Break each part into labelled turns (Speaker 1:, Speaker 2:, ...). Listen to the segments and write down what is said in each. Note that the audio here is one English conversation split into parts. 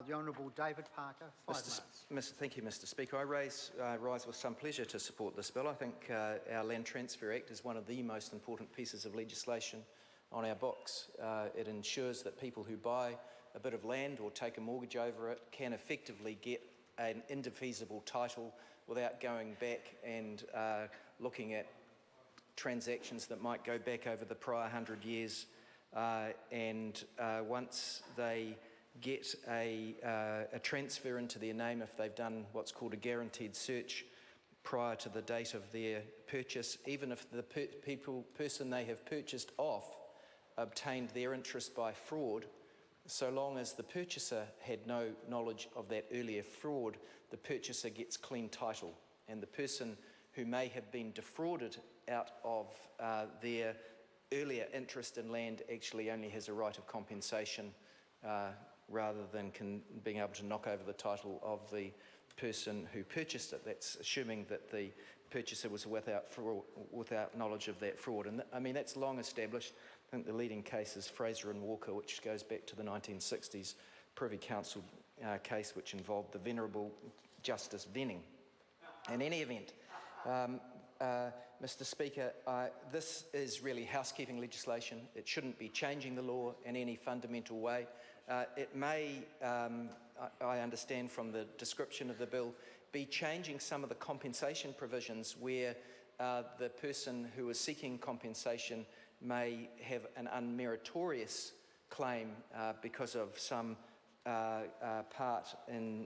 Speaker 1: The Honourable David Parker, 5 minutes.
Speaker 2: Thank you, Mr Speaker. I rise with some pleasure to support this bill. I think our Land Transfer Act is one of the most important pieces of legislation on our books. It ensures that people who buy a bit of land or take a mortgage over it can effectively get an indefeasible title without going back and looking at transactions that might go back over the prior 100 years. Once they get a transfer into their name, if they've done what's called a guaranteed search prior to the date of their purchase, even if the person they have purchased off obtained their interest by fraud, so long as the purchaser had no knowledge of that earlier fraud, the purchaser gets clean title, and the person who may have been defrauded out of their earlier interest in land actually only has a right of compensation rather than being able to knock over the title of the person who purchased it. That's assuming that the purchaser was without knowledge of that fraud. And I mean, that's long established. I think the leading case is Fraser and Walker, which goes back to the 1960s Privy Council case, which involved the Venerable Justice Venning. In any event, Mr Speaker, this is really housekeeping legislation. It shouldn't be changing the law in any fundamental way. It may, I understand from the description of the bill, be changing some of the compensation provisions where the person who is seeking compensation may have an unmeritorious claim because of some part in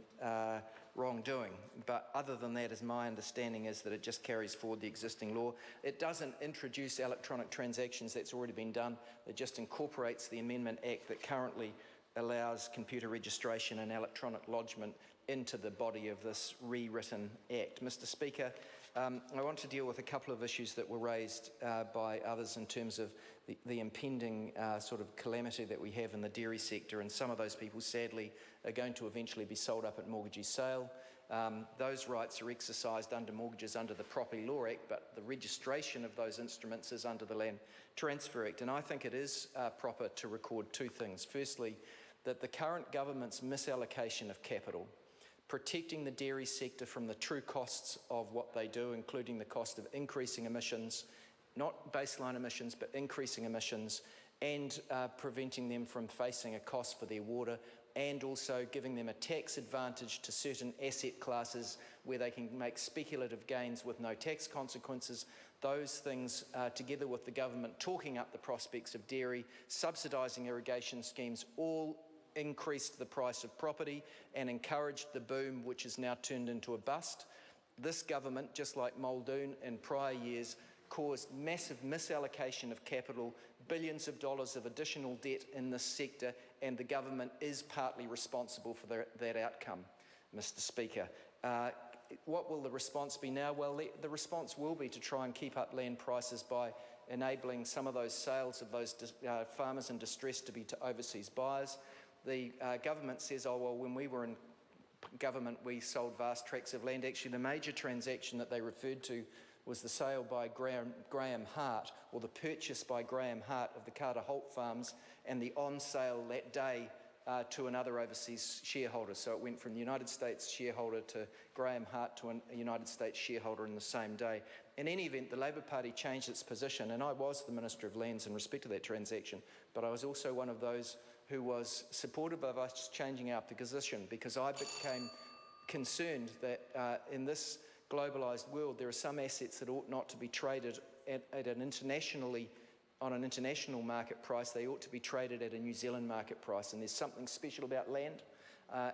Speaker 2: wrongdoing. But other than that, as my understanding is that it just carries forward the existing law. It doesn't introduce electronic transactions, that's already been done. It just incorporates the Amendment Act that currently allows computer registration and electronic lodgement into the body of this rewritten Act. Mr Speaker, I want to deal with a couple of issues that were raised by others in terms of the impending sort of calamity that we have in the dairy sector, and some of those people sadly are going to eventually be sold up at mortgagee sale. Those rights are exercised under mortgages under the Property Law Act, but the registration of those instruments is under the Land Transfer Act. And I think it is proper to record two things. Firstly, that the current government's misallocation of capital, protecting the dairy sector from the true costs of what they do, including the cost of increasing emissions, not baseline emissions, but increasing emissions, and preventing them from facing a cost for their water, and also giving them a tax advantage to certain asset classes where they can make speculative gains with no tax consequences. Those things, together with the government talking up the prospects of dairy, subsidising irrigation schemes, all increased the price of property and encouraged the boom, which has now turned into a bust. This government, just like Muldoon in prior years, caused massive misallocation of capital, billions of dollars of additional debt in this sector, and the government is partly responsible for that outcome, Mr Speaker. What will the response be now? Well, the response will be to try and keep up land prices by enabling some of those sales of those farmers in distress to be to overseas buyers. The government says, oh, well, when we were in government, we sold vast tracts of land. Actually, the major transaction that they referred to was the sale by Graham Hart, or the purchase by Graham Hart of the Carter Holt farms, and the on sale that day to another overseas shareholder. So it went from the United States shareholder to Graham Hart to a United States shareholder in the same day. In any event, the Labor Party changed its position, and I was the Minister of Lands in respect to that transaction, but I was also one of those who was supportive of us changing our position, because I became concerned that in this globalised world there are some assets that ought not to be traded at an on an international market price. They ought to be traded at a New Zealand market price, and there's something special about land.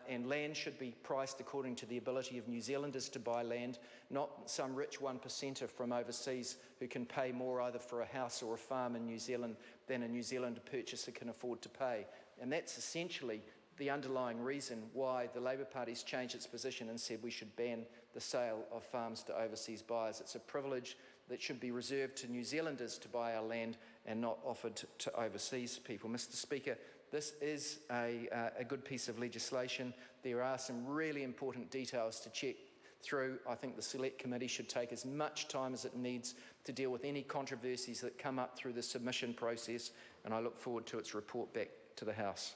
Speaker 2: And land should be priced according to the ability of New Zealanders to buy land, not some rich 1%er from overseas who can pay more either for a house or a farm in New Zealand than a New Zealand purchaser can afford to pay. And that's essentially the underlying reason why the Labor Party's changed its position and said we should ban the sale of farms to overseas buyers. It's a privilege that should be reserved to New Zealanders to buy our land and not offered to overseas people. Mr Speaker, this is a good piece of legislation. There are some really important details to check through. I think the Select Committee should take as much time as it needs to deal with any controversies that come up through the submission process, and I look forward to its report back to the House.